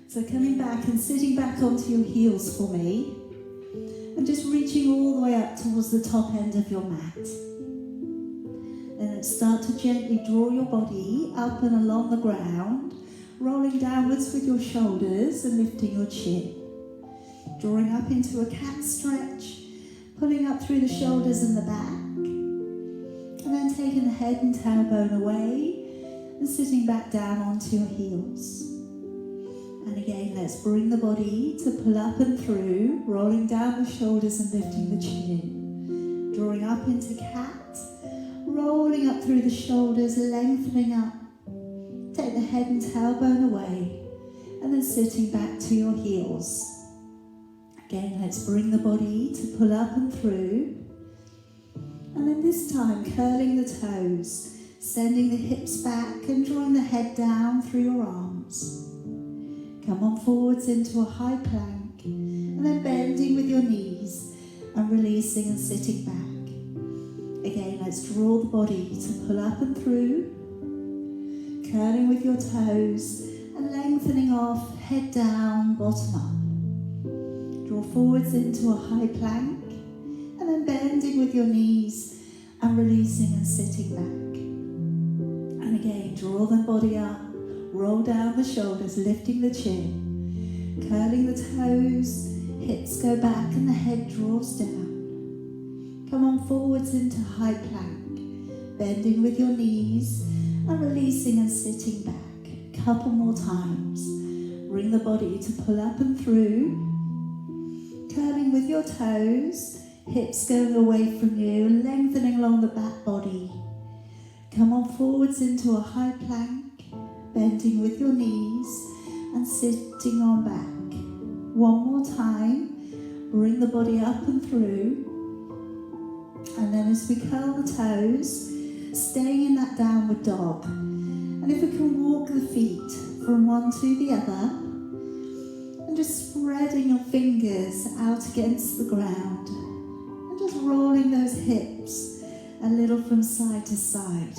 So coming back and sitting back onto your heels for me, and just reaching all the way up towards the top end of your mat. Then let's start to gently draw your body up and along the ground, rolling downwards with your shoulders and lifting your chin. Drawing up into a cat stretch, pulling up through the shoulders and the back, and then taking the head and tailbone away and sitting back down onto your heels. And again, let's bring the body to pull up and through, rolling down the shoulders and lifting the chin. Drawing up into cat, rolling up through the shoulders, lengthening up. Take the head and tailbone away, and then sitting back to your heels. Again, let's bring the body to pull up and through. And then this time, curling the toes, sending the hips back and drawing the head down through your arms. Come on forwards into a high plank, and then bending with your knees and releasing and sitting back. Again, let's draw the body to pull up and through, curling with your toes and lengthening off, head down, bottom up. Draw forwards into a high plank, and then bending with your knees and releasing and sitting back. And again, draw the body up, roll down the shoulders, lifting the chin, curling the toes, hips go back and the head draws down. Come on forwards into high plank, bending with your knees and releasing and sitting back. Couple more times. Bring the body to pull up and through, curling with your toes, hips going away from you, lengthening along the back body. Come on forwards into a high plank, bending with your knees and sitting on back. One more time, bring the body up and through. And then as we curl the toes, staying in that downward dog. And if we can walk the feet from one to the other, and just spreading your fingers out against the ground, and just rolling those hips a little from side to side.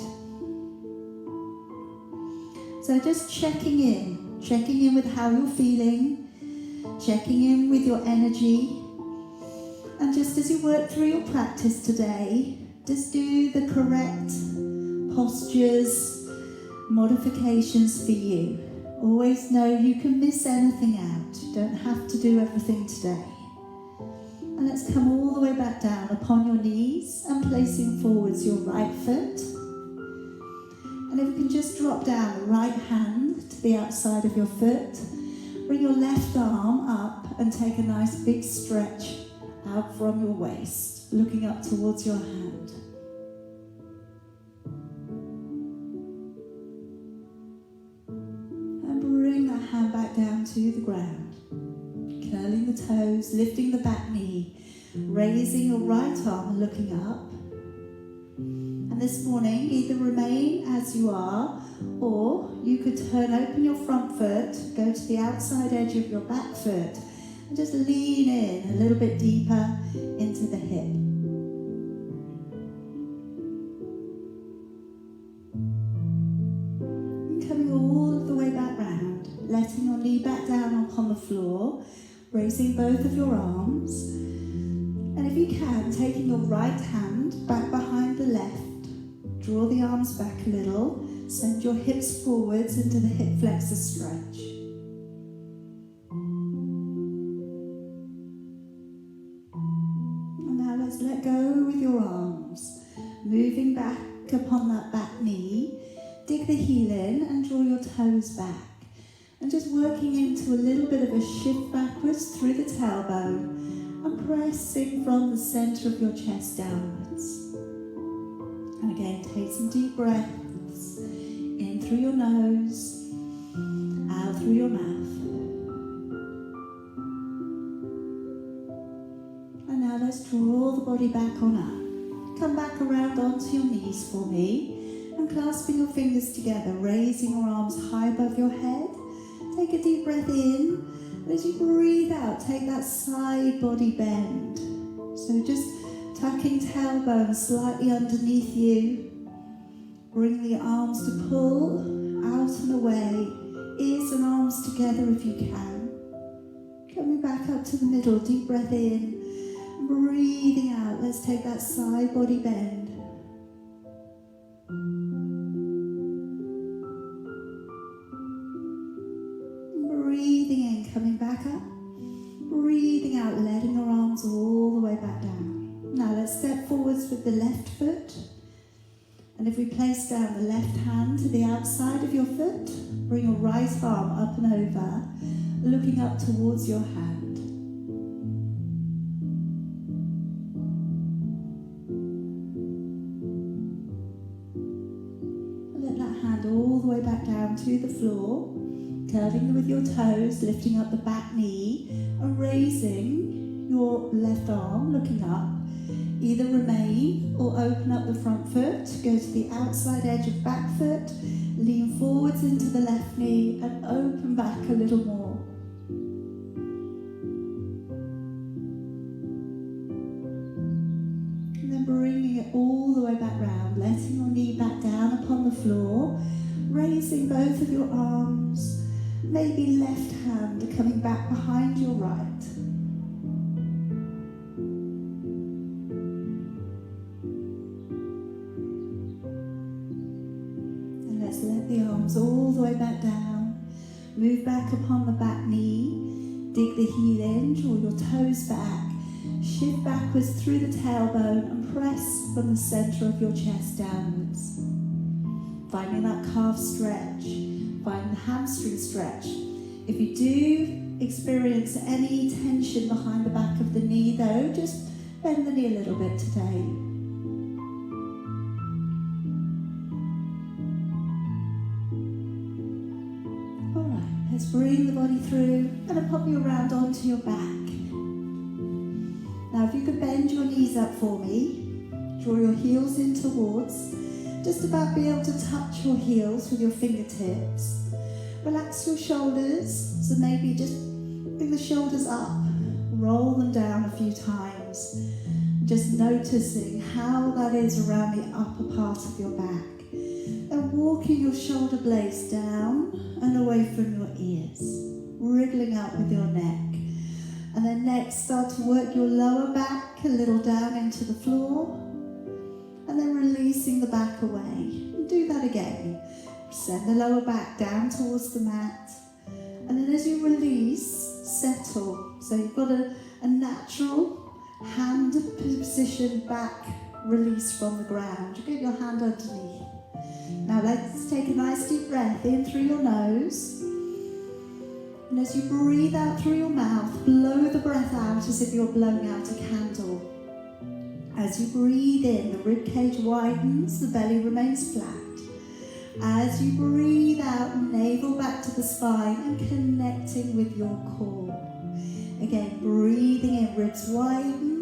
So just checking in with how you're feeling, checking in with your energy. And just as you work through your practice today, just do the correct postures, modifications for you. Always know you can miss anything out. You don't have to do everything today. And let's come all the way back down upon your knees and placing forwards your right foot. And if you can just drop down the right hand to the outside of your foot, bring your left arm up and take a nice big stretch out from your waist, looking up towards your hand. And bring that hand back down to the ground, curling the toes, lifting the back knee, raising your right arm and looking up. And this morning, either remain as you are, or you could open your front foot, go to the outside edge of your back foot, and just lean in a little bit deeper into the hip. And coming all the way back round, letting your knee back down upon the floor, raising both of your arms. And if you can, taking your right hand back behind the left, draw the arms back a little, send your hips forwards into the hip flexor stretch. And now let's let go with your arms, moving back upon that back knee, dig the heel in and draw your toes back. And just working into a little bit of a shift backwards through the tailbone and pressing from the center of your chest downwards. And again, take some deep breaths in through your nose, out through your mouth. And now let's draw the body back on up. Come back around onto your knees for me and clasping your fingers together, raising your arms high above your head. Take a deep breath in, and as you breathe out, take that side body bend. So just tucking tailbone slightly underneath you. Bring the arms to pull out and away, ears and arms together if you can. Coming back up to the middle, deep breath in, breathing out. Let's take that side body bend. Breathing in, coming back up. Breathing out, letting your arms all the way back down. Now let's step forwards with the left foot. And if we place down the left hand to the outside of your foot, bring your right arm up and over, looking up towards your hand. And let that hand all the way back down to the floor, curving with your toes, lifting up the back knee, and raising your left arm, looking up. Either remain or open up the front foot, go to the outside edge of back foot, lean forwards into the left knee and open back a little more. And then bringing it all the way back round, letting your knee back down upon the floor, raising both of your arms, maybe left hand coming back behind your right. Let the arms all the way back down, move back upon the back knee, dig the heel in, draw your toes back, shift backwards through the tailbone and press from the centre of your chest downwards. Finding that calf stretch, find the hamstring stretch. If you do experience any tension behind the back of the knee though, just bend the knee a little bit today. Let's bring the body through. I'm going to pop you around onto your back. Now if you could bend your knees up for me, draw your heels in towards, just about be able to touch your heels with your fingertips. Relax your shoulders, so maybe just bring the shoulders up, roll them down a few times. Just noticing how that is around the upper part of your back. And walking your shoulder blades down and away from your ears, wriggling up with your neck. And then next start to work your lower back a little down into the floor, and then releasing the back away. And do that again. Send the lower back down towards the mat, and then as you release, settle. So you've got a natural hand position back, release from the ground. You get your hand underneath. Now let's take a nice deep breath in through your nose. And as you breathe out through your mouth, blow the breath out as if you're blowing out a candle. As you breathe in, the ribcage widens, the belly remains flat. As you breathe out, navel back to the spine and connecting with your core. Again, breathing in, ribs widen.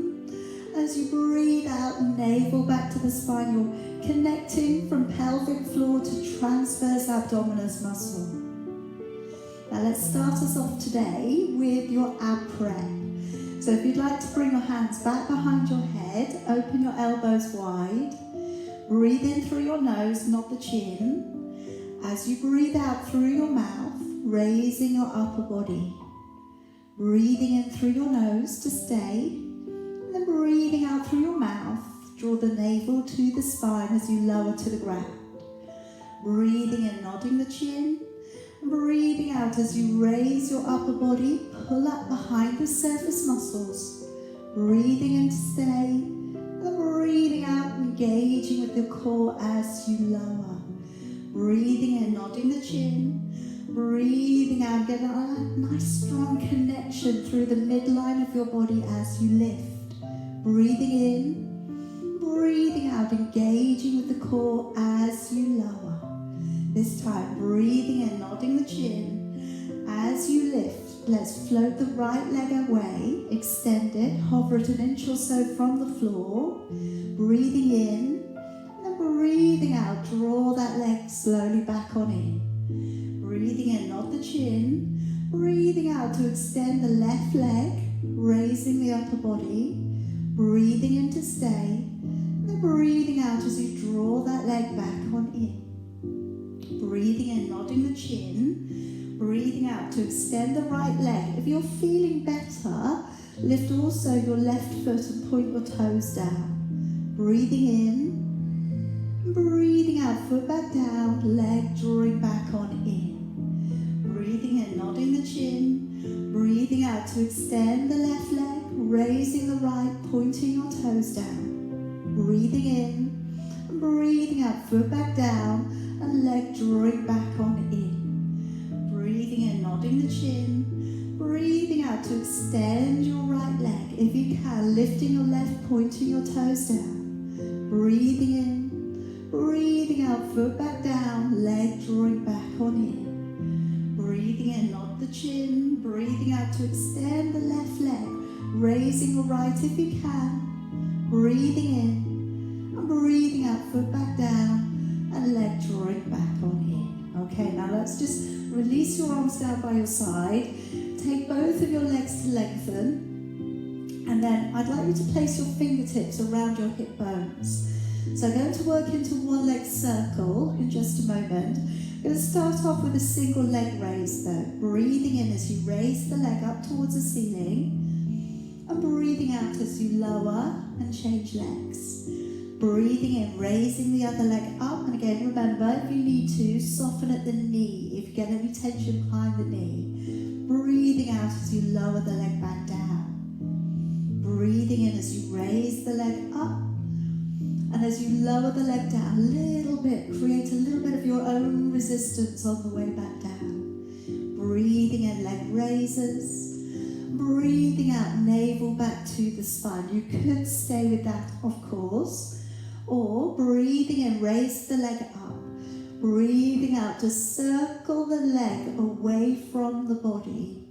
As you breathe out, navel back to the spine, you're connecting from pelvic floor to transverse abdominis muscle. Now let's start us off today with your ab prep. So if you'd like to bring your hands back behind your head, open your elbows wide, breathe in through your nose, not the chin. As you breathe out through your mouth, raising your upper body. Breathing in through your nose to stay, and then breathing out through your mouth, draw the navel to the spine as you lower to the ground. Breathing in, nodding the chin, and breathing out as you raise your upper body, pull up behind the surface muscles. Breathing in to stay, and then breathing out, engaging with the core as you lower. Breathing in, nodding the chin. Breathing out, getting a nice strong connection through the midline of your body as you lift. Breathing in, breathing out, engaging with the core as you lower. This time, breathing in, nodding the chin. As you lift, let's float the right leg away, extend it, hover it an inch or so from the floor. Breathing in, and breathing out, draw that leg slowly back on in. Breathing in, nod the chin. Breathing out to extend the left leg, raising the upper body. Breathing in to stay. And then breathing out as you draw that leg back on in. Breathing in, nodding the chin. Breathing breathing out to extend the right leg. If you're feeling better, lift also your left foot and point your toes down. Breathing in, breathing out, foot back down, leg drawing back on in. Breathing in, nodding the chin, breathing out to extend the left leg, raising the right, pointing your toes down. Breathing in, breathing out, foot back down, and leg drawing back on in. Breathing in, nodding the chin, breathing out to extend your right leg. If you can, lifting your left, pointing your toes down. Breathing in, breathing out, foot back down, leg drawing back on in. Breathing in, nod the chin, breathing out to extend the left leg, raising the right if you can. Breathing in, and breathing out, foot back down, and leg drawing back on in. Okay, now let's just release your arms down by your side. Take both of your legs to lengthen. And then I'd like you to place your fingertips around your hip bones. So I'm going to work into one leg circle in just a moment. I'm going to start off with a single leg raise though. Breathing in as you raise the leg up towards the ceiling. And breathing out as you lower and change legs. Breathing in, raising the other leg up. And again, remember, if you need to, soften at the knee if you get any tension behind the knee. Breathing out as you lower the leg back down. Breathing in as you raise the leg up, and as you lower the leg down a little bit, create a little bit of your own resistance on the way back down. Breathing in, leg raises. Breathing out, navel back to the spine. You could stay with that, of course, or breathing in, raise the leg up. Breathing out to circle the leg away from the body.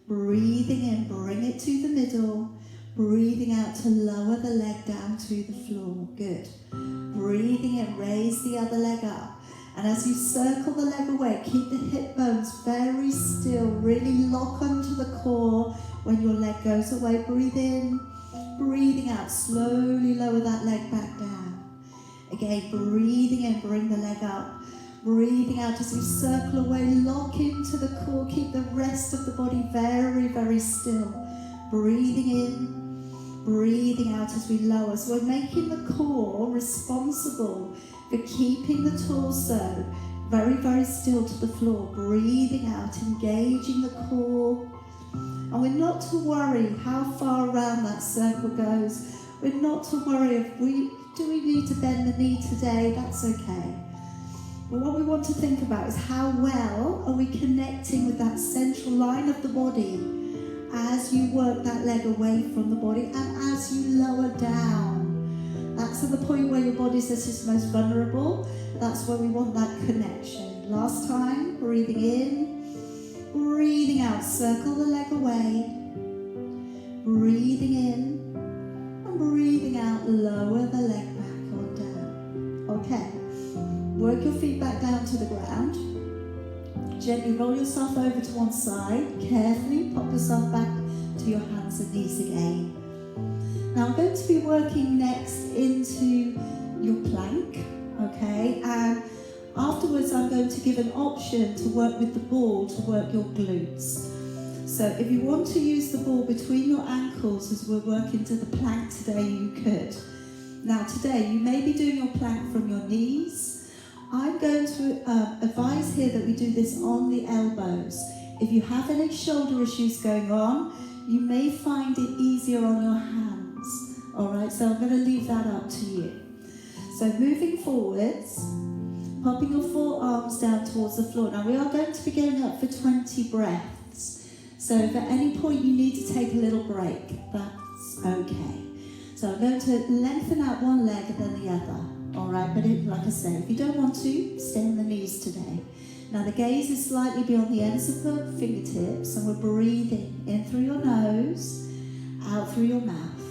Breathing in, bring it to the middle. Breathing out to lower the leg down to the floor. Good. Breathing in, raise the other leg up. And as you circle the leg away, keep the hip bones very still. Really lock onto the core when your leg goes away. Breathe in, breathing out. Slowly lower that leg back down. Again, breathing in, bring the leg up. Breathing out as you circle away, lock into the core. Keep the rest of the body very, very still. Breathing in, breathing out as we lower. So we're making the core responsible for keeping the torso very, very still to the floor. Breathing out, engaging the core. And we're not to worry how far around that circle goes. We're not to worry if do we need to bend the knee today? That's okay. But what we want to think about is how well are we connecting with that central line of the body as you work that leg away from the body and as you lower down. That's at the point where your body is its most vulnerable. That's where we want that connection. Last time, breathing in, breathing out, circle the leg away. Breathing in and breathing out, lower the leg back or down. Okay, work your feet back down to the ground. Gently roll yourself over to one side. Carefully pop yourself back to your hands and knees again. Now I'm going to be working next into your plank, okay? And afterwards I'm going to give an option to work with the ball to work your glutes. So if you want to use the ball between your ankles as we're working to the plank today, you could. Now today you may be doing your plank from your knees. I'm going to advise here that we do this on the elbows. If you have any shoulder issues going on, you may find it easier on your hands. All right, so I'm going to leave that up to you. So moving forwards, popping your forearms down towards the floor. Now we are going to be going up for 20 breaths. So if at any point you need to take a little break, that's okay. So I'm going to lengthen out one leg and then the other. All right, but like I say, if you don't want to, stay on the knees today. Now the gaze is slightly beyond the ends of the fingertips, and we're breathing in through your nose, out through your mouth.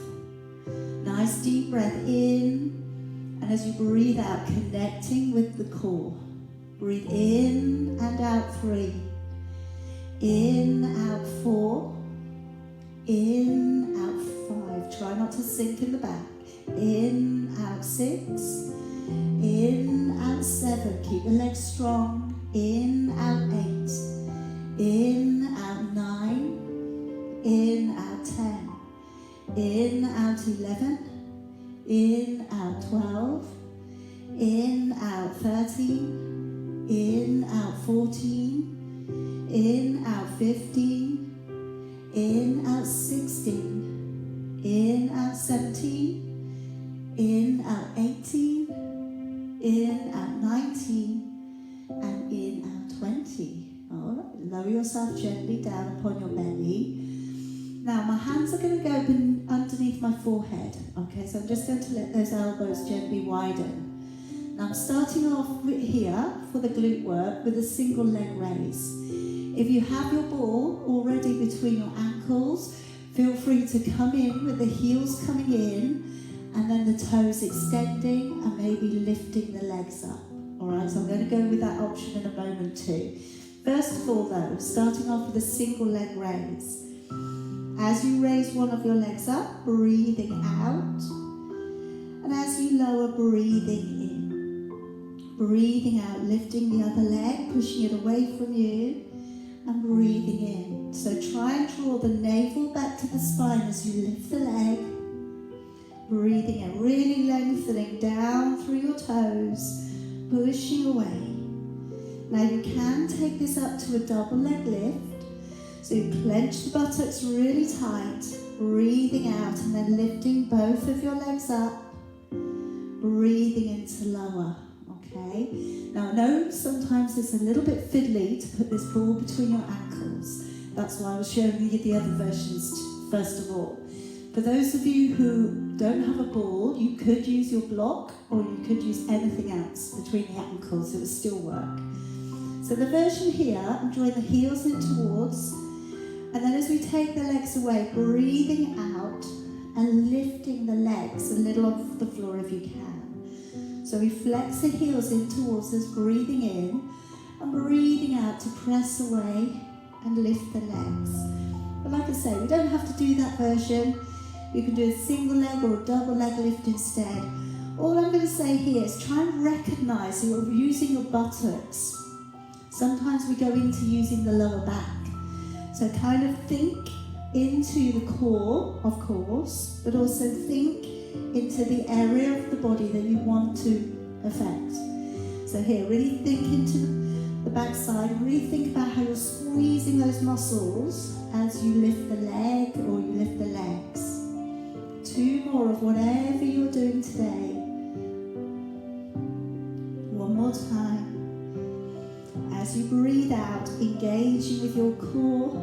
Nice deep breath in, and as you breathe out, connecting with the core. Breathe in and out 3. In, out 4. In, out 5. Try not to sink in the back. In, out 6. In, out 7. Keep the legs strong. In, out 8. 11, in, out 12, in, out 13, in, out 14, in, out 15, in, out 16, in, out 17, in, out 18, in, out 19, and in, out 20. All right, lower yourself gently down upon your belly. Now my hands are going to go underneath my forehead. Okay, so I'm just going to let those elbows gently widen. Now I'm starting off here for the glute work with a single leg raise. If you have your ball already between your ankles, feel free to come in with the heels coming in and then the toes extending and maybe lifting the legs up. Alright, so I'm going to go with that option in a moment too. First of all though, starting off with a single leg raise. As you raise one of your legs up, breathing out. And as you lower, breathing in. Breathing out, lifting the other leg, pushing it away from you. And breathing in. So try and draw the navel back to the spine as you lift the leg. Breathing in, really lengthening down through your toes, pushing away. Now you can take this up to a double leg lift. So you clench the buttocks really tight, breathing out and then lifting both of your legs up, breathing into lower, okay? Now I know sometimes it's a little bit fiddly to put this ball between your ankles. That's why I was showing you the other versions first of all. For those of you who don't have a ball, you could use your block or you could use anything else between the ankles, it would still work. So the version here, I'm drawing the heels in towards, and then as we take the legs away, breathing out and lifting the legs a little off the floor if you can. So we flex the heels in towards us, breathing in and breathing out to press away and lift the legs. But like I say, we don't have to do that version. You can do a single leg or a double leg lift instead. All I'm going to say here is try and recognise you're using your buttocks. Sometimes we go into using the lower back. So kind of think into the core, of course, but also think into the area of the body that you want to affect. So here, really think into the back side, really think about how you're squeezing those muscles as you lift the leg or you lift the legs. 2 more of whatever you're doing today. 1 more time. As you breathe out, engaging with your core.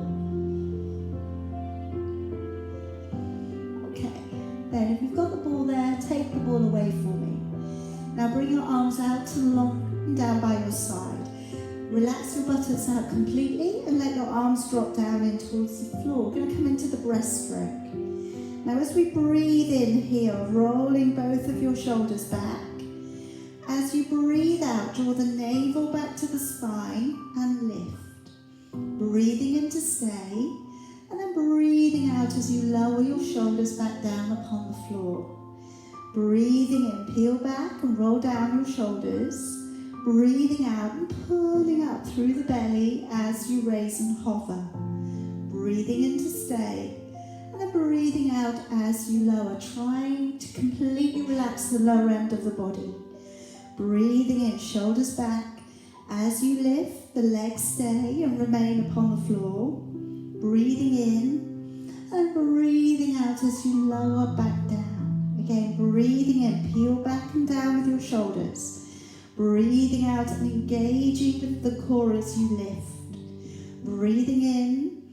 Okay, then if you've got the ball there, take the ball away for me. Now bring your arms out to long and down by your side. Relax your buttocks out completely and let your arms drop down in towards the floor. We're going to come into the breaststroke. Now as we breathe in here, rolling both of your shoulders back. As you breathe out, draw the navel back to the spine and lift. Breathing in to stay, and then breathing out as you lower your shoulders back down upon the floor. Breathing in, peel back and roll down your shoulders. Breathing out and pulling up through the belly as you raise and hover. Breathing in to stay, and then breathing out as you lower, trying to completely relax the lower end of the body. Breathing in, shoulders back. As you lift, the legs stay and remain upon the floor. Breathing in and breathing out as you lower back down. Again, breathing in, peel back and down with your shoulders. Breathing out and engaging with the core as you lift. Breathing in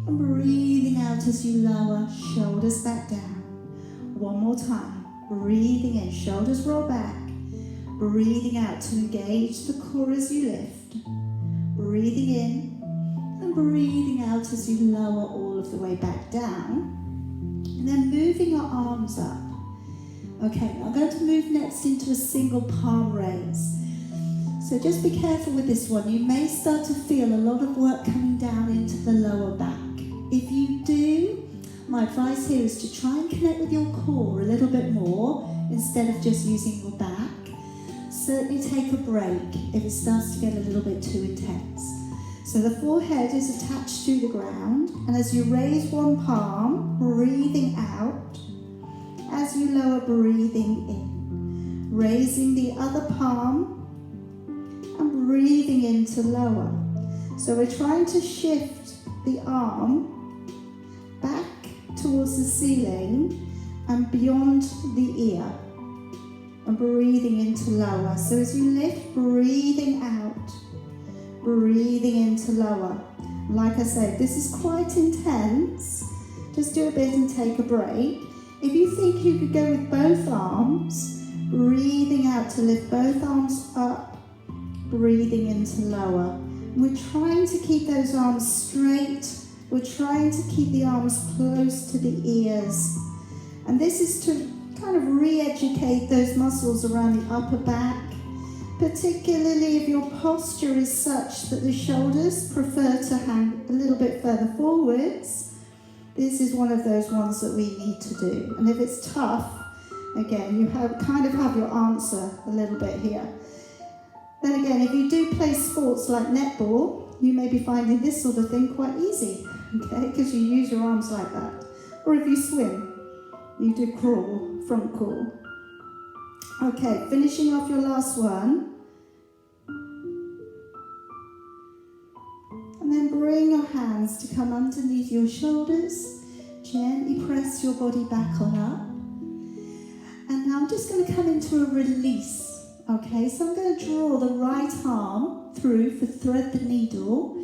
and breathing out as you lower, shoulders back down. 1 more time. Breathing in, shoulders roll back. Breathing out to engage the core as you lift. Breathing in and breathing out as you lower all of the way back down. And then moving your arms up. Okay, now I'm going to move next into a single palm raise. So just be careful with this one. You may start to feel a lot of work coming down into the lower back. If you do, my advice here is to try and connect with your core a little bit more instead of just using your back. Certainly take a break if it starts to get a little bit too intense. So the forehead is attached to the ground, and as you raise one palm, breathing out, as you lower, breathing in. Raising the other palm and breathing in to lower. So we're trying to shift the arm back towards the ceiling and beyond the ear. And breathing in to lower. So as you lift, breathing out. Breathing in to lower. Like I said, this is quite intense. Just do a bit and take a break. If you think you could go with both arms, breathing out to lift both arms up, breathing in to lower. And we're trying to keep those arms straight. We're trying to keep the arms close to the ears. And this is to kind of re-educate those muscles around the upper back, particularly if your posture is such that the shoulders prefer to hang a little bit further forwards. This is one of those ones that we need to do. And if it's tough, again, you kind of have your answer a little bit here. Then again, if you do play sports like netball, you may be finding this sort of thing quite easy, okay, because you use your arms like that. Or if you swim, you do crawl, front crawl. Okay, finishing off your last one. And then bring your hands to come underneath your shoulders. Gently press your body back on up. And now I'm just going to come into a release. Okay, so I'm going to draw the right arm through for thread the needle.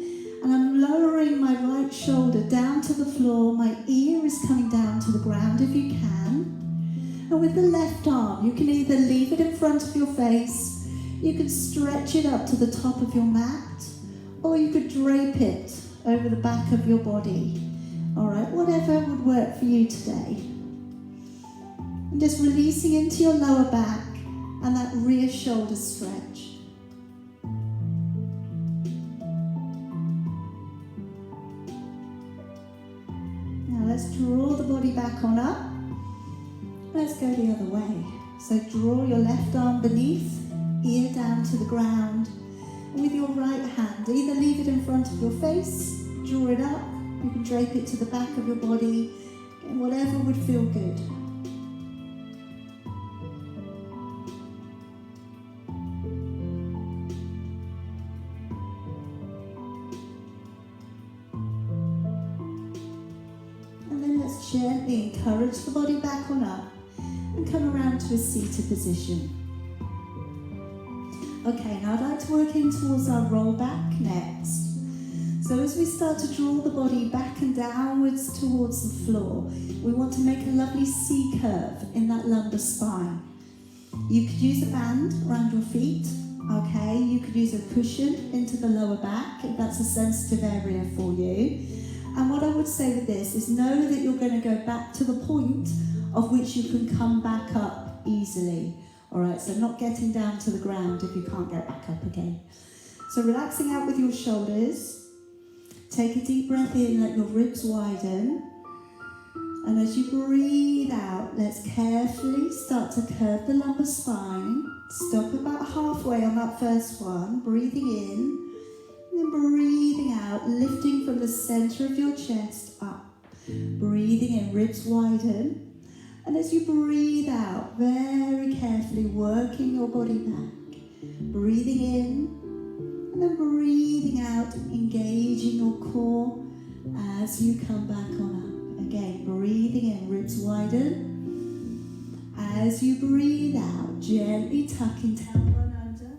And I'm lowering my right shoulder down to the floor. My ear is coming down to the ground if you can. And with the left arm, you can either leave it in front of your face, you could stretch it up to the top of your mat, or you could drape it over the back of your body. All right, whatever would work for you today. And just releasing into your lower back and that rear shoulder stretch. Now let's draw the body back on up. Let's go the other way. So draw your left arm beneath, ear down to the ground. And with your right hand, either leave it in front of your face, draw it up, you can drape it to the back of your body, and whatever would feel good. And then let's gently encourage the body back on up and come around to a seated position. Okay, now I'd like to work in towards our roll back next. So as we start to draw the body back and downwards towards the floor, we want to make a lovely C curve in that lumbar spine. You could use a band around your feet, okay? You could use a cushion into the lower back if that's a sensitive area for you. And what I would say with this is know that you're going to go back to the point of which you can come back up easily. All right, so not getting down to the ground if you can't get back up again. So relaxing out with your shoulders. Take a deep breath in, let your ribs widen. And as you breathe out, let's carefully start to curve the lumbar spine. Stop about halfway on that first one, breathing in. And then breathing out, lifting from the center of your chest up. Breathing in, ribs widen. And as you breathe out, very carefully working your body back. Breathing in, and then breathing out, engaging your core as you come back on up. Again, breathing in, ribs widen. As you breathe out, gently tucking tailbone under.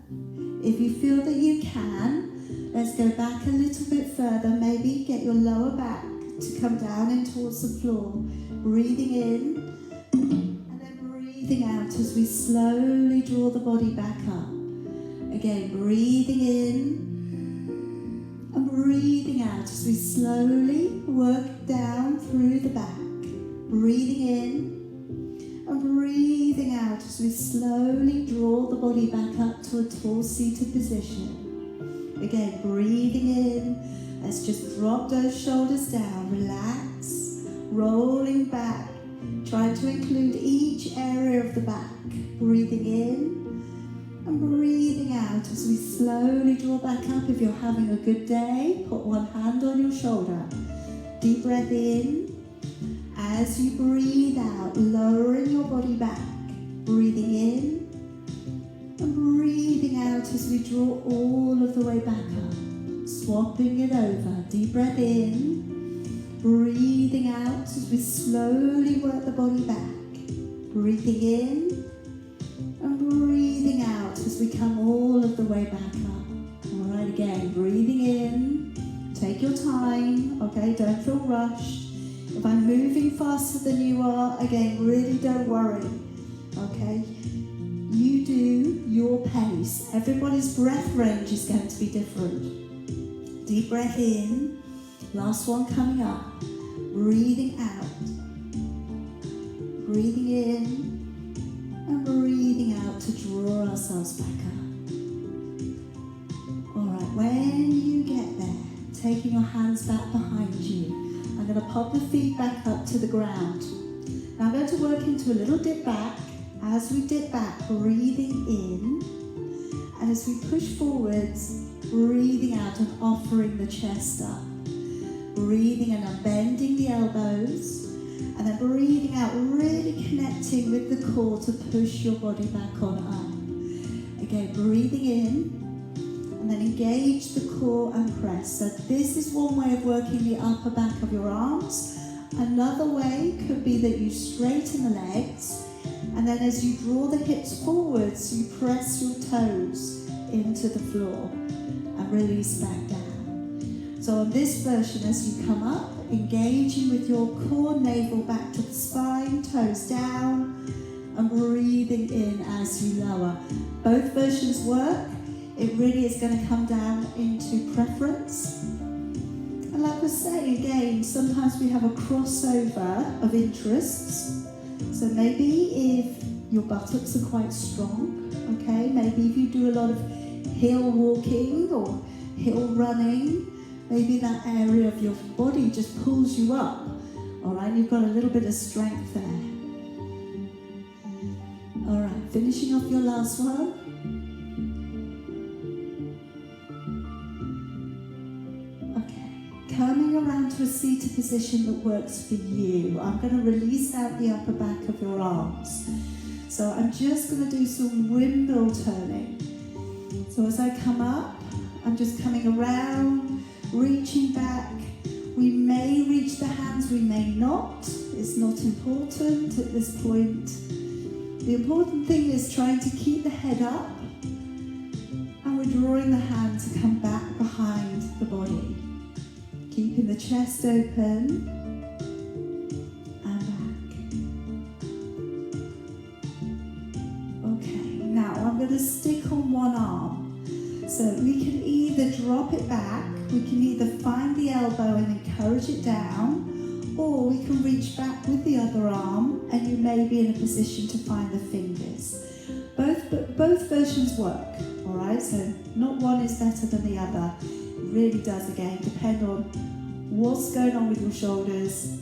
If you feel that you can, let's go back a little bit further. Maybe get your lower back to come down in towards the floor. Breathing in. And then breathing out as we slowly draw the body back up. Again, breathing in and breathing out as we slowly work down through the back. Breathing in and breathing out as we slowly draw the body back up to a tall seated position. Again, breathing in. Let's just drop those shoulders down. Relax. Rolling back. Try to include each area of the back. Breathing in and breathing out as we slowly draw back up. If you're having a good day, put one hand on your shoulder. Deep breath in as you breathe out, lowering your body back, breathing in and breathing out as we draw all of the way back up, swapping it over. Deep breath in, breathing out as we slowly work the body back, breathing in and breathing out as we come all of the way back up. All right, again, breathing in, take your time, okay, don't feel rushed. If I'm moving faster than you are, again, really don't worry, okay? You do your pace. Everybody's breath range is going to be different. Deep breath in, last one coming up, breathing out, breathing in, and breathing out to draw ourselves back up. All right, when you get there, taking your hands back behind you, I'm going to pop the feet back up to the ground. Now I'm going to work into a little dip back. As we dip back, breathing in, and as we push forwards, breathing out and offering the chest up. Breathing and unbending the elbows, and then breathing out, really connecting with the core to push your body back on up. Again, breathing in, and then engage the core and press. So this is one way of working the upper back of your arms. Another way could be that you straighten the legs, and then as you draw the hips forwards, you press your toes into the floor and release back down. So on this version, as you come up, engaging with your core, navel back to the spine, toes down, and breathing in as you lower. Both versions work. It really is going to come down into preference. And like I say again, sometimes we have a crossover of interests. So maybe if your buttocks are quite strong, okay, maybe if you do a lot of hill walking or hill running, maybe that area of your body just pulls you up, all right, you've got a little bit of strength there. All right, finishing off your last one. Coming around to a seated position that works for you. I'm going to release out the upper back of your arms. So I'm just going to do some windmill turning. So as I come up, I'm just coming around, reaching back. We may reach the hands, we may not. It's not important at this point. The important thing is trying to keep the head up, and we're drawing the hand to come back behind the body. Keeping the chest open and back. Okay, now I'm going to stick on one arm. So we can either drop it back, we can either find the elbow and encourage it down, or we can reach back with the other arm and you may be in a position to find the fingers. Both versions work, all right? So not one is better than the other. It really does, again, depend on what's going on with your shoulders.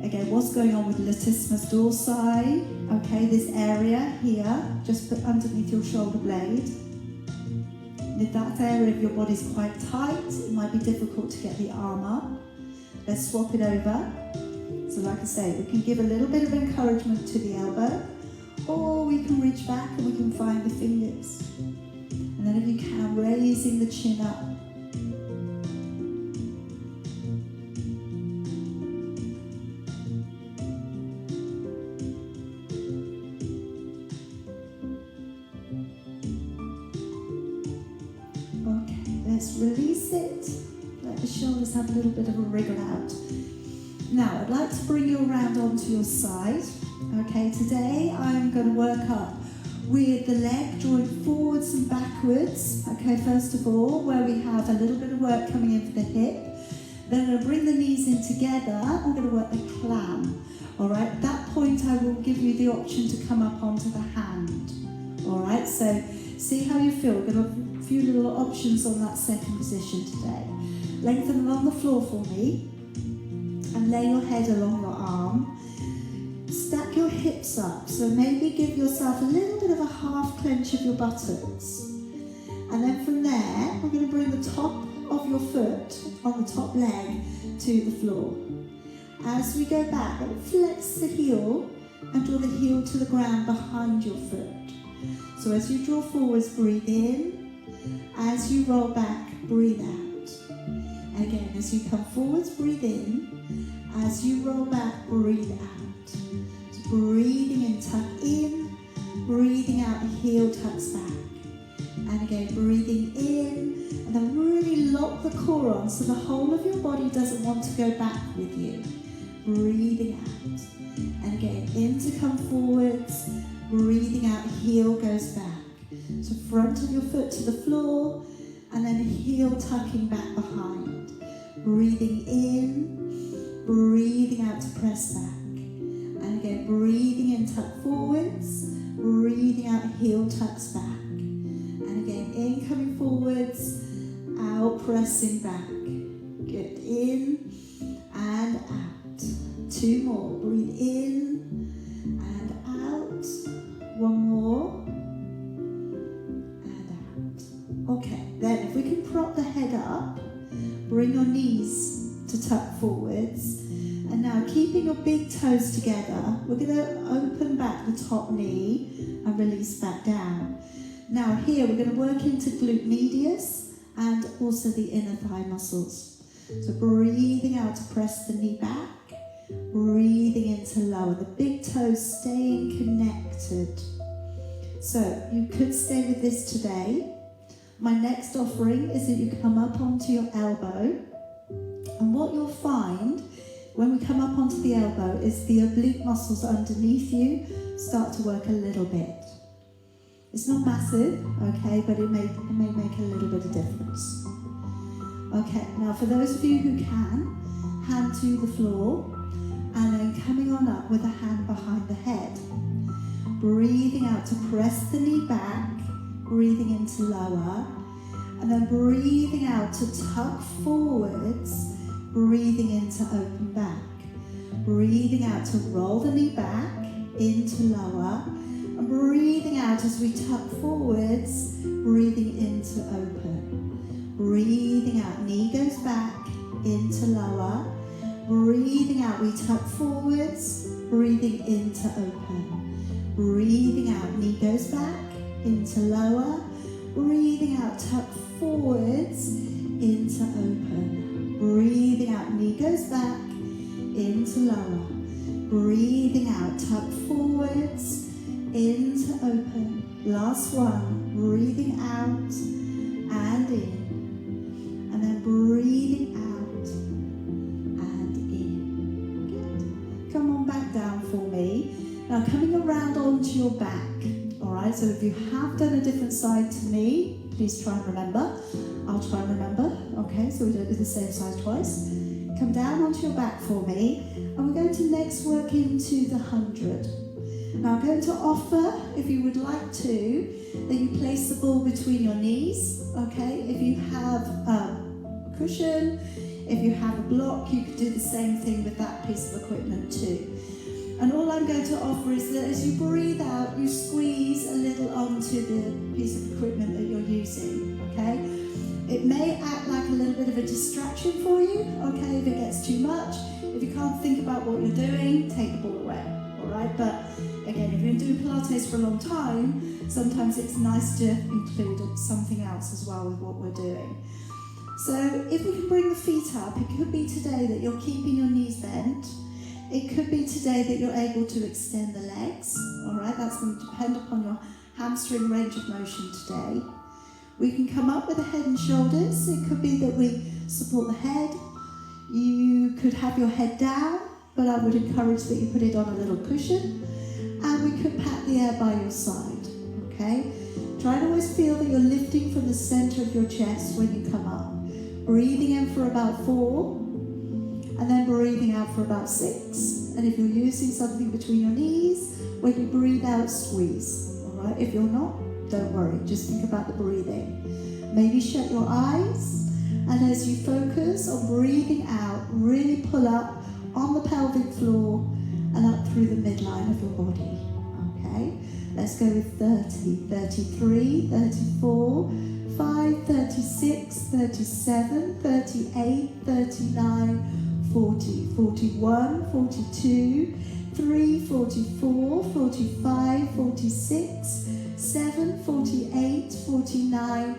Again, what's going on with latissimus dorsi, okay, this area here, just put underneath your shoulder blade. And if that area of your body is quite tight, it might be difficult to get the arm up. Let's swap it over. So like I say, we can give a little bit of encouragement to the elbow, or we can reach back and we can find the fingers. And then if you can, raising the chin up. Let's release it, let the shoulders have a little bit of a wriggle out. Now I'd like to bring you around onto your side. Okay, today I'm going to work up with the leg drawing forwards and backwards. Okay, first of all, where we have a little bit of work coming in for the hip. Then I'm going to bring the knees in together. I'm going to work the clam. All right, at that point I will give you the option to come up onto the hand. All right, so see how you feel. We're going to few little options on that second position today. Lengthen along the floor for me and lay your head along your arm. Stack your hips up, so maybe give yourself a little bit of a half clench of your buttocks. And then from there, we're going to bring the top of your foot on the top leg to the floor. As we go back, flex the heel and draw the heel to the ground behind your foot. So as you draw forwards, breathe in. As you roll back, breathe out. And again, as you come forwards, breathe in. As you roll back, breathe out. So breathing in, tuck in. Breathing out, heel tucks back. And again, breathing in. And then really lock the core on so the whole of your body doesn't want to go back with you. Breathing out. And again, in to come forwards. Breathing out, heel goes back. So front of your foot to the floor. And then heel tucking back behind. Breathing in. Breathing out to press back. And again, breathing in, tuck forwards. Breathing out, heel tucks back. And again, in, coming forwards. Out, pressing back. Good. In and out. Two more. Breathe in and out. One more. And out. Okay, then if we can prop the head up, bring your knees to tuck forwards. And now, keeping your big toes together, we're going to open back the top knee and release back down. Now here, we're going to work into glute medius and also the inner thigh muscles. So breathing out to press the knee back, breathing in to lower the big toes, staying connected. So you could stay with this today. My next offering is that you come up onto your elbow, and what you'll find when we come up onto the elbow is the oblique muscles underneath you start to work a little bit. It's not massive, okay, but it may make a little bit of difference. Okay, now for those of you who can, hand to the floor, and then coming on up with a hand behind the head. Breathing out to press the knee back, breathing in to lower, and then breathing out to tuck forwards, breathing in to open back. Breathing out to roll the knee back, into lower, and breathing out as we tuck forwards, breathing into open. Breathing out, knee goes back, into lower. Breathing out, we tuck forwards, breathing into open. Breathing out, knee goes back, into lower. Breathing out, tuck forwards, into open. Breathing out, knee goes back, into lower. Breathing out, tuck forwards, into open. Last one, breathing out and in. And then breathing out and in. Good. Come on back down for me. Now coming around onto your back. Alright, so if you have done a different side to me, please try and remember. I'll try and remember. Okay, so we don't do the same side twice. Come down onto your back for me. And we're going to next work into the 100. Now I'm going to offer, if you would like to, that you place the ball between your knees. Okay, if you have a cushion, if you have a block, you could do the same thing with that piece of equipment too. And all I'm going to offer is that as you breathe out, you squeeze a little onto the piece of equipment that you're using, okay? It may act like a little bit of a distraction for you, okay, if it gets too much. If you can't think about what you're doing, take the ball away, all right? But again, if you've been doing Pilates for a long time, sometimes it's nice to include something else as well with what we're doing. So if we can bring the feet up, it could be today that you're keeping your knees bent. It could be today that you're able to extend the legs, all right? That's going to depend upon your hamstring range of motion today. We can come up with the head and shoulders. It could be that we support the head. You could have your head down, but I would encourage that you put it on a little cushion. And we could pat the air by your side, okay? Try to always feel that you're lifting from the center of your chest when you come up. Breathing in for about 4. And then breathing out for about 6. And if you're using something between your knees, when you breathe out, squeeze. All right? If you're not, don't worry. Just think about the breathing. Maybe shut your eyes. And as you focus on breathing out, really pull up on the pelvic floor and up through the midline of your body. Okay? Let's go with 30, 33, 34, 5, 36, 37, 38, 39, 40, 41, 42, 3, 44, 45, 46, 7, 48, 49,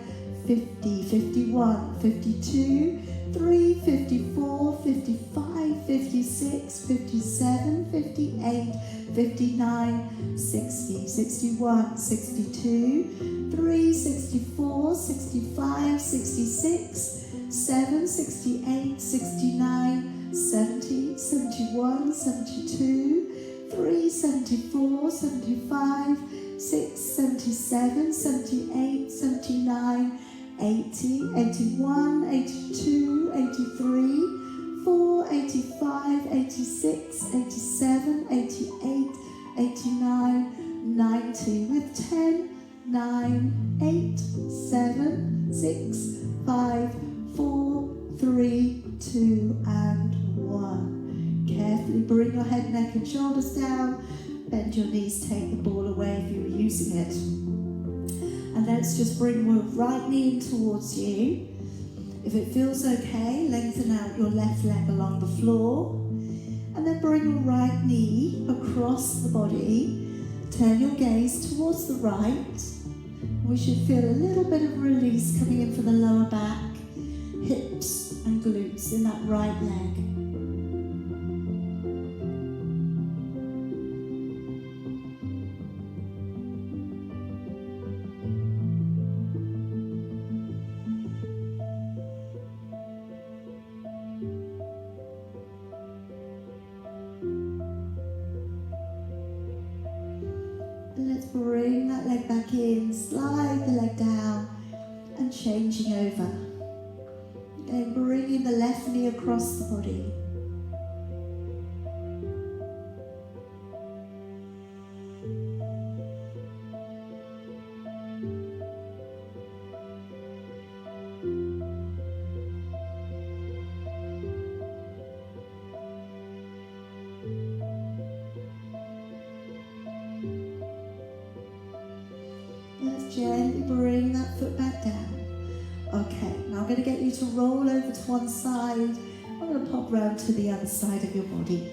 50, 51, 52, 3, 54, 55, 56, 57, 58, 59, 60, 61, 62, 3, 64, 65, 66, 7, 68, 69, 70, 71, 72, 3, 74, 75, 6, 77, 78, 79, 80, 81, 82, 83, 4, 85, 86, 87, 88, 89, 90, with 10, 9, 8, 7, 6, 5, 4, 3, 2, and 1. Carefully bring your head, neck and shoulders down. Bend your knees, take the ball away if you were using it. And let's just bring your right knee in towards you. If it feels okay, lengthen out your left leg along the floor. And then bring your right knee across the body. Turn your gaze towards the right. We should feel a little bit of release coming in from the lower back, hips and glutes in that right leg. Let's bring that leg back in, slide the leg down and changing over. Again, bringing the left knee across the body. Gently bring that foot back down. Okay, now I'm going to get you to roll over to one side. I'm going to pop round to the other side of your body.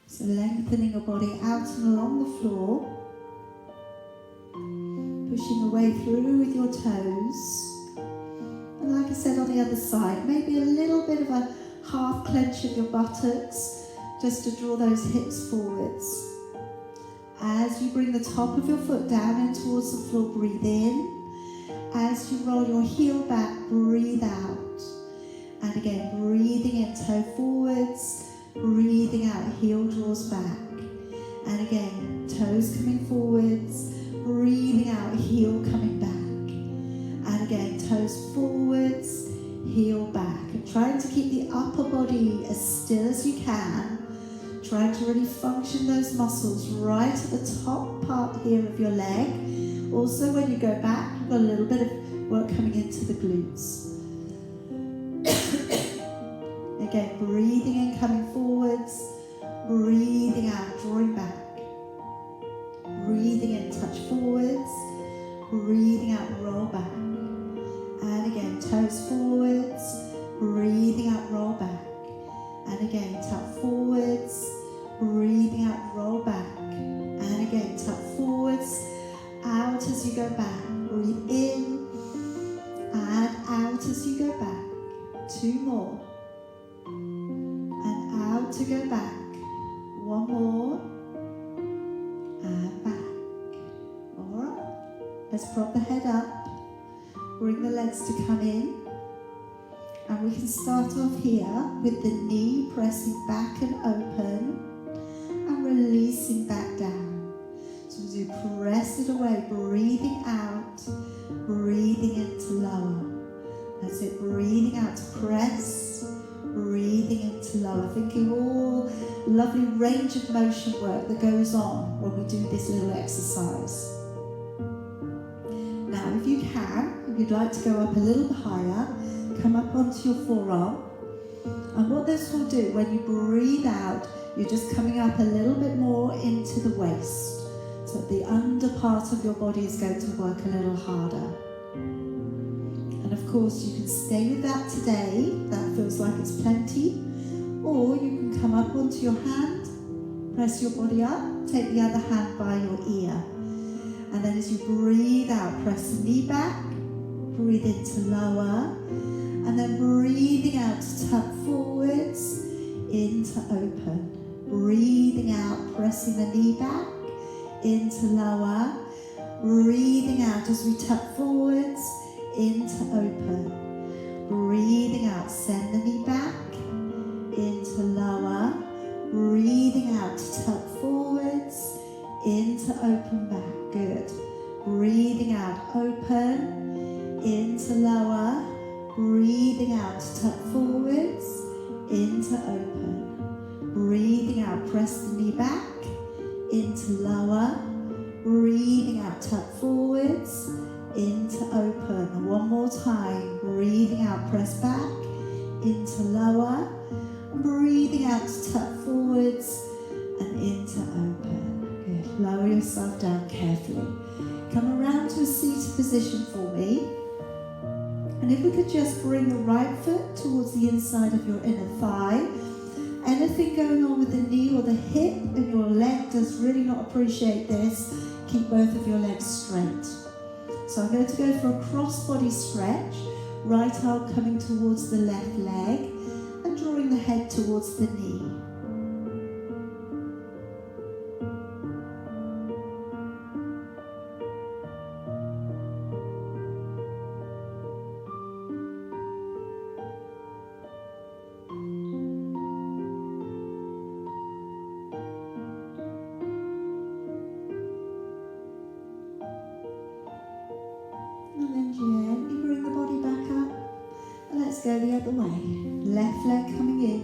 So lengthening your body out and along the floor. Pushing away through with your toes. And like I said on the other side, maybe a little bit of a half clench of your buttocks just to draw those hips forwards. As you bring the top of your foot down and towards the floor, breathe in. As you roll your heel back, breathe out. And again, breathing in, toe forwards, breathing out, heel draws back. And again, toes coming forwards, breathing out, heel coming back. And again, toes forwards, heel back. And trying to keep the upper body as still as you can. Trying to really function those muscles right at the top part here of your leg. Also, when you go back, you've got a little bit of work coming into the glutes. Again, breathing in, coming forwards. Breathing out, drawing back. Breathing in, touch forwards. Breathing out, roll back. And again, toes forwards. Breathing out, roll back. And again, tap forwards. Breathing out, roll back. And again, tap forwards, out as you go back. Breathe in, and out as you go back. 2 more. And out to go back. 1 more. And back. Alright. Let's prop the head up. Bring the legs to come in. And we can start off here with the knee pressing back and open. Releasing back down. So as you press it away, breathing out, breathing into lower. That's it, breathing out to press, breathing into lower. Thinking all lovely range of motion work that goes on when we do this little exercise. Now, if you can, if you'd like to go up a little bit higher, come up onto your forearm. And what this will do, when you breathe out, you're just coming up a little bit more into the waist. So the under part of your body is going to work a little harder. And of course, you can stay with that today. That feels like it's plenty. Or you can come up onto your hand, press your body up, take the other hand by your ear. And then as you breathe out, press the knee back, breathe into lower, and then breathing out to tuck forwards, into open. Breathing out, pressing the knee back, into lower, breathing out as we tuck forwards, into open. Breathing out, send the knee back, into lower, breathing out to tuck forwards, into open back. Good. Breathing out, open, into lower, breathing out to tuck forwards, into open. Breathing out, press the knee back, into lower, breathing out, tuck forwards, into open. One more time. Breathing out, press back, into lower, breathing out to tuck forwards and into open. Good. Lower yourself down carefully. Come around to a seated position for me. And if we could just bring the right foot towards the inside of your inner thigh. Anything going on with the knee or the hip and your leg does really not appreciate this. Keep both of your legs straight. So I'm going to go for a cross-body stretch. Right arm coming towards the left leg and drawing the head towards the knee. And then gently bring the body back up. And let's go the other way. Left leg coming in.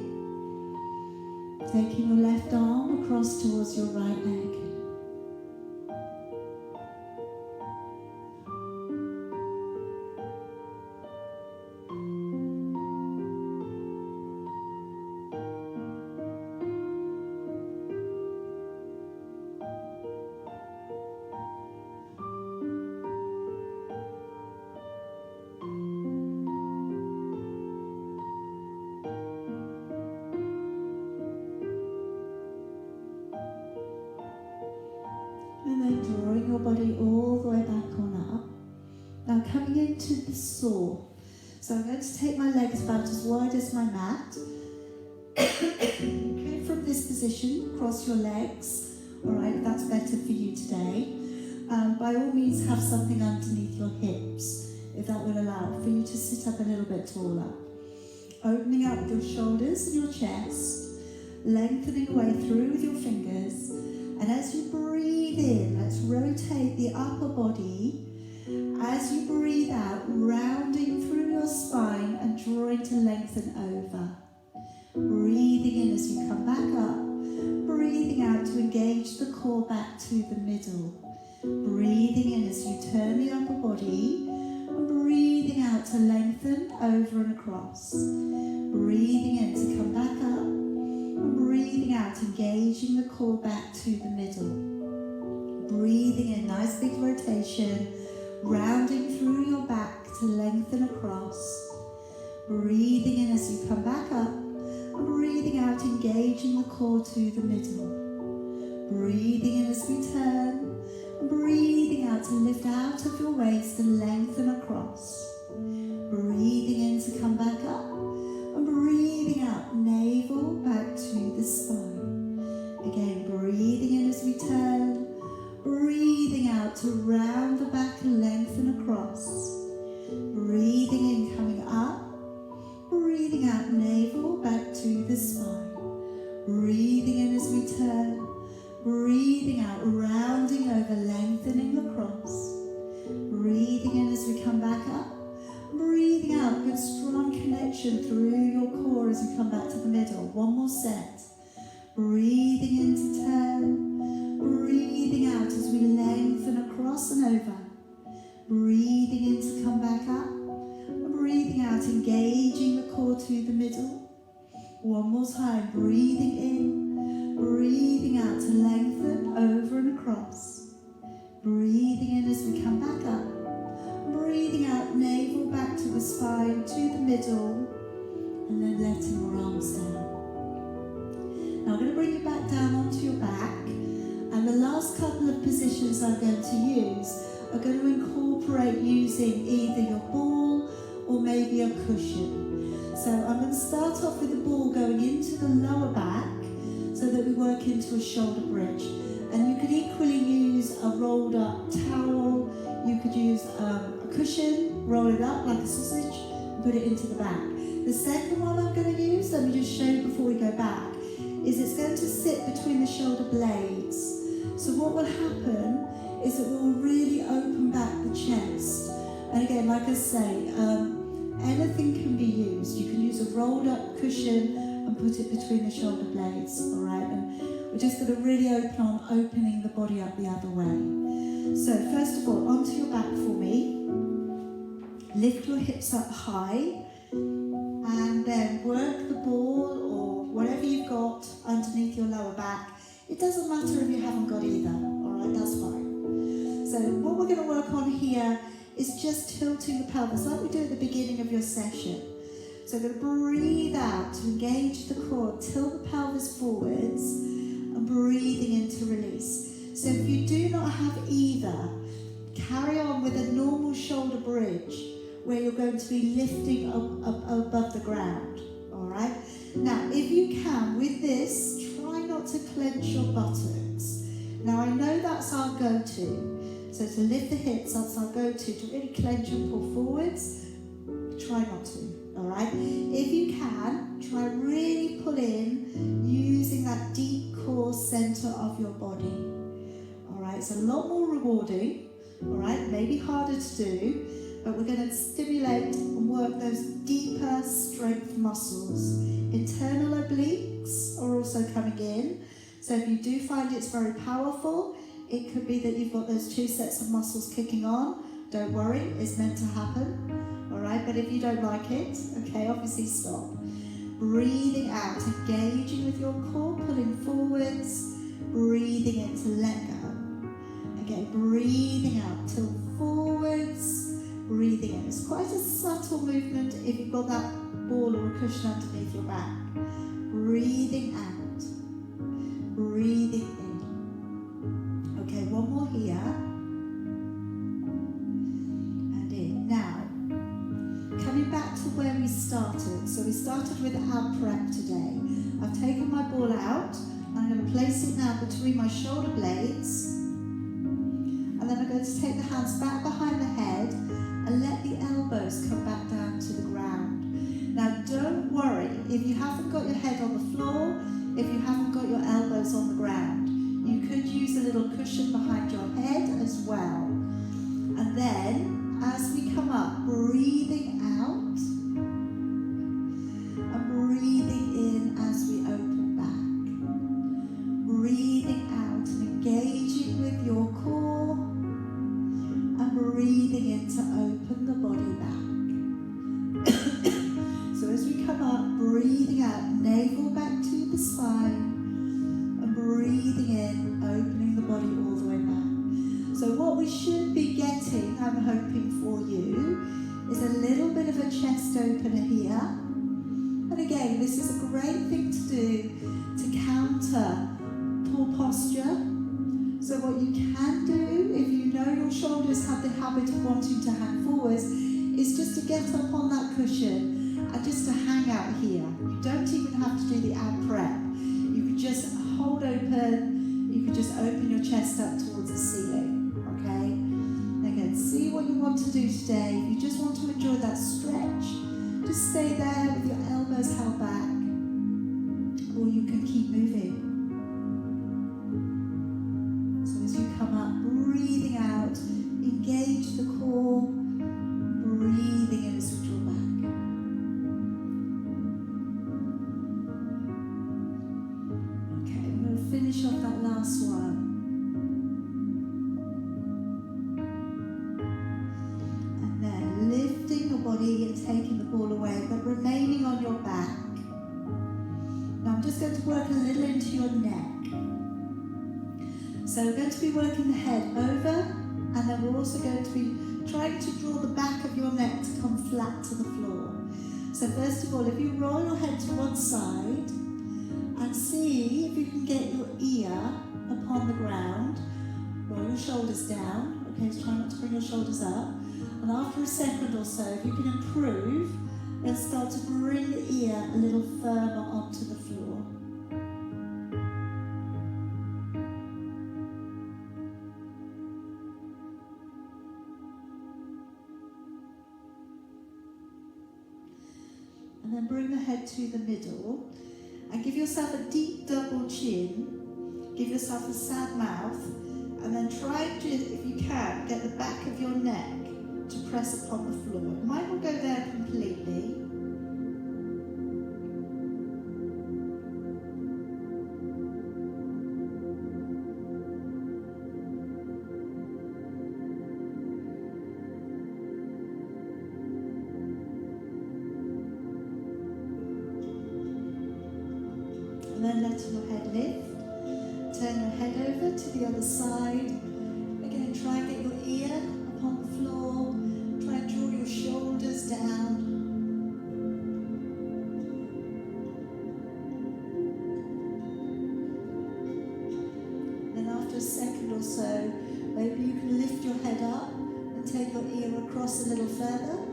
Taking your left arm across towards your right leg. And then drawing your body all the way back on up. Now coming into the saw. So I'm going to take my legs about as wide as my mat. Okay, from this position, cross your legs. Alright, if that's better for you today. By all means, have something underneath your hips, if that will allow for you to sit up a little bit taller. Opening up your shoulders and your chest, lengthening away through with your fingers. And as you breathe in, let's rotate the upper body. As you breathe out, rounding through your spine and drawing to lengthen over. Breathing in as you come back up. Breathing out to engage the core back to the middle. Breathing in as you turn the upper body. And breathing out to lengthen over and across. Breathing in to come back up. Breathing out, engaging the core back to the middle. Breathing in, nice big rotation, rounding through your back to lengthen across. Breathing in as you come back up, and breathing out, engaging the core to the middle. Breathing in as we turn, and breathing out to lift out of your waist and lengthen across. Breathing in to come back up, and breathing out, navel back to the spine. Again, breathing in as we turn, breathing out to round the back and lengthen across. Breathing in, coming up, breathing out, navel back to the spine. Breathing in as we turn, breathing out, rounding over, lengthening across. Breathing in as we come back up. Breathing out, good strong connection through your core as you come back to the middle. One more set. Breathing in to turn. Breathing out as we lengthen across and over. Breathing in to come back up. Breathing out, engaging the core to the middle. One more time. Breathing in. Breathing out to lengthen over and across. Breathing in as we come back up. breathing out, navel back to the spine, to the middle, and then letting your arms down. Now I'm going to bring you back down onto your back, and the last couple of positions I'm going to use are going to incorporate using either your ball or maybe a cushion. So I'm going to start off with the ball going into the lower back so that we work into a shoulder bridge. And you could equally use a rolled up towel, you could use a cushion, roll it up like a sausage and put it into the back. The second one I'm going to use, let me just show you before we go back, is it's going to sit between the shoulder blades. So what will happen is it will really open back the chest. And again, like I say, anything can be used. You can use a rolled up cushion and put it between the shoulder blades, all right? And we're just going to really opening the body up the other way. So first of all, onto your back for me. Lift your hips up high, and then work the ball or whatever you've got underneath your lower back. It doesn't matter if you haven't got either, all right? That's fine. So what we're going to work on here is just tilting the pelvis like we do at the beginning of your session. So we're going to breathe out to engage the core, tilt the pelvis forwards, and breathing in to release. So if you do not have either, carry on with a normal shoulder bridge where you're going to be lifting up above the ground, all right? Now, if you can, with this, try not to clench your buttocks. Now, I know that's our go-to. So to lift the hips, that's our go-to. To really clench and pull forwards, try not to, all right? If you can, try really pull in using that deep core center of your body, all right? It's a lot more rewarding, all right? Maybe harder to do, but we're going to stimulate and work those deeper strength muscles. Internal obliques are also coming in. So if you do find it's very powerful, it could be that you've got those two sets of muscles kicking on. Don't worry, it's meant to happen, all right? But if you don't like it, okay, obviously stop. Breathing out, engaging with your core, pulling forwards, breathing in to let go. Again, breathing out, tilt forwards, breathing in. It's quite a subtle movement if you've got that ball or a cushion underneath your back. Breathing out, breathing in. Okay, one more here, and in. Now, coming back to where we started. So we started with our prep today. I've taken my ball out, and I'm going to place it now between my shoulder blades, and then I'm going to take the hands back behind the head and let the elbows come back down to the ground. Now, don't worry if you haven't got your head on the floor, if you haven't got your elbows on the ground. You could use a little cushion behind your head as well. And then, as we come up, breathing out and breathing in as we open back. Breathing out and engaging with your core and breathing in to open the body back. So as we come up, breathing out, navel back to the spine, and breathing in, opening the body all the way back. So what we should be getting, I'm hoping for you, is a little bit of a chest opener here. And again, this is a great thing to do to counter poor posture. So what you can do, if you know your shoulders have the habit of wanting to hang forwards, is just to get up on that cushion and just to hang out here. You don't even have to do the ab prep. You could just hold open, you could just open your chest up towards the ceiling, okay? Again, see what you want to do today. If you just want to enjoy that stretch, just stay there with your elbows held back, or you can keep moving. So as you come up, breathing out, engage the core, breathing in as we draw back. Okay, I'm going to finish off that last one. And then lifting your body and taking the ball away, but remaining on your back. Now I'm just going to work a little into your neck. So we're going to be working the head over, and then we're also going to be trying to draw the back of your neck to come flat to the floor. So first of all, if you roll your head to one side and see if you can get your ear upon the ground, roll your shoulders down. Okay, so try not to bring your shoulders up. And after a second or so, if you can improve, then start to bring the ear a little further onto the floor. And then bring the head to the middle and give yourself a deep double chin. Give yourself a sad mouth, and then try to, if you can, get the back of your neck to press upon the floor. It might not go there completely. And then letting your head lift. Turn your head over to the other side. Again, try and get your ear upon the floor. Try and draw your shoulders down. Then after a second or so, maybe you can lift your head up and take your ear across a little further.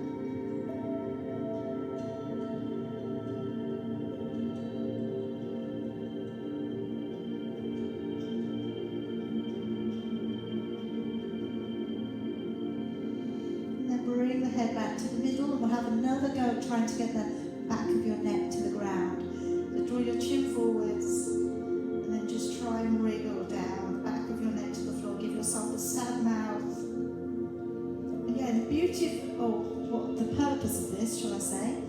Bring the head back to the middle, and we'll have another go at trying to get the back of your neck to the ground. So draw your chin forwards, and then just try and wriggle down the back of your neck to the floor. Give yourself a sad mouth. Again, the beauty of, what the purpose of this, shall I say,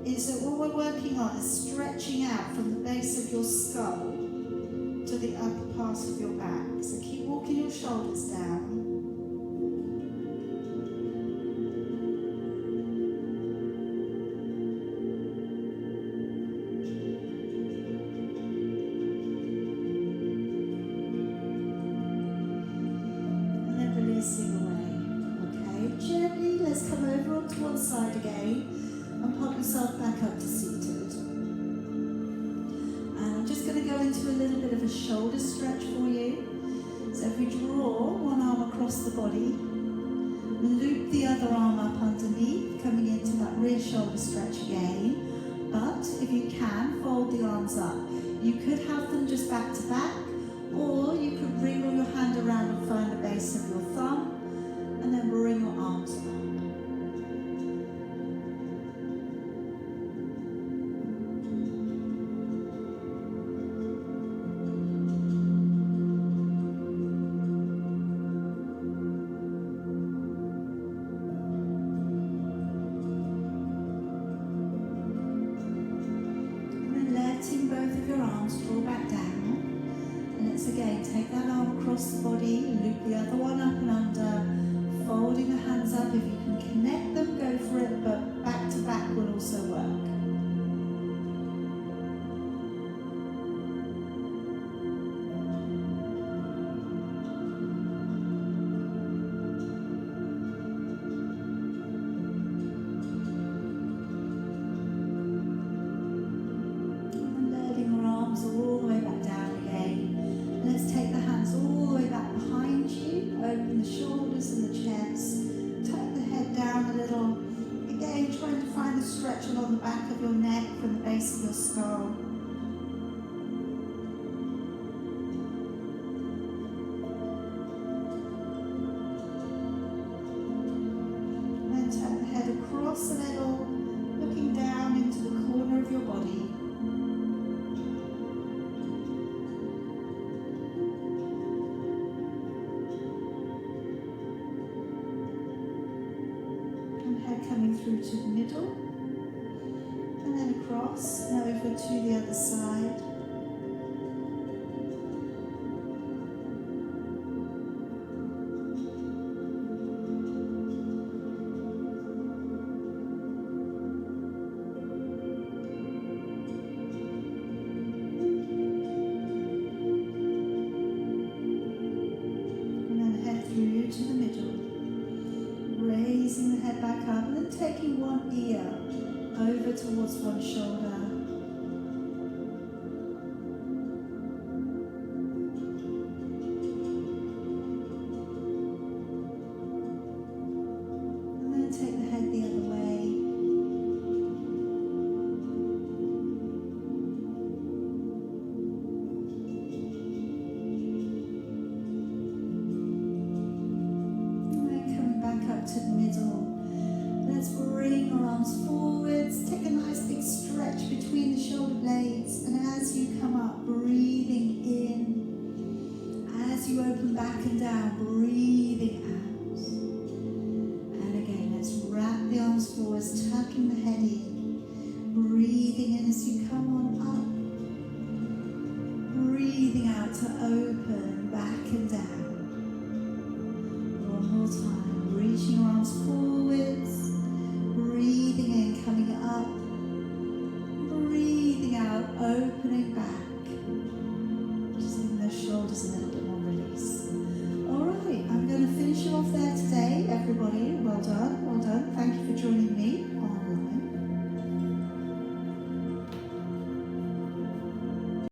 is that what we're working on is stretching out from the base of your skull to the upper part of your back. So keep walking your shoulders down. Gently, let's come over onto one side again and pop yourself back up to seated. And I'm just going to go into a little bit of a shoulder stretch for you. So if we draw one arm across the body, loop the other arm up underneath, coming into that rear shoulder stretch again. But if you can, fold the arms up. You could have them just back to back, or you could wriggle your hand around and find the base of your thumb, and then bring your arms up. And then letting both of your arms draw back down. And let's again take that arm across the body, loop the other one up and under. Folding the hands up, if you can connect them, go for it, but back to back will also work. And letting your arms all the way back down again. And let's take the hands all the way back behind you, open the shoulders and the chest, tuck the head down a little. Again, trying to find the stretch along the back of your neck from the base of your skull. And then turn the head across a little, looking down into the corner of your body. Coming through to the middle, and then across, and over to the other side. And then head through to the middle. over towards one shoulder. And then take the head the other way. And then coming back up to the middle. Let's bring our arms forwards, take a nice big stretch between the shoulder blades, and as you come up, breathing in. As you open back and down, breathing out. And again, let's wrap the arms forwards, tucking the head in. Breathing in as you come on up. Breathing out to open back and down. One more time, reaching your arms forwards. Breathing in, coming up, breathing out, opening back. Just giving those shoulders a little bit more release. Alright, I'm going to finish you off there today, everybody. Well done, well done. Thank you for joining me on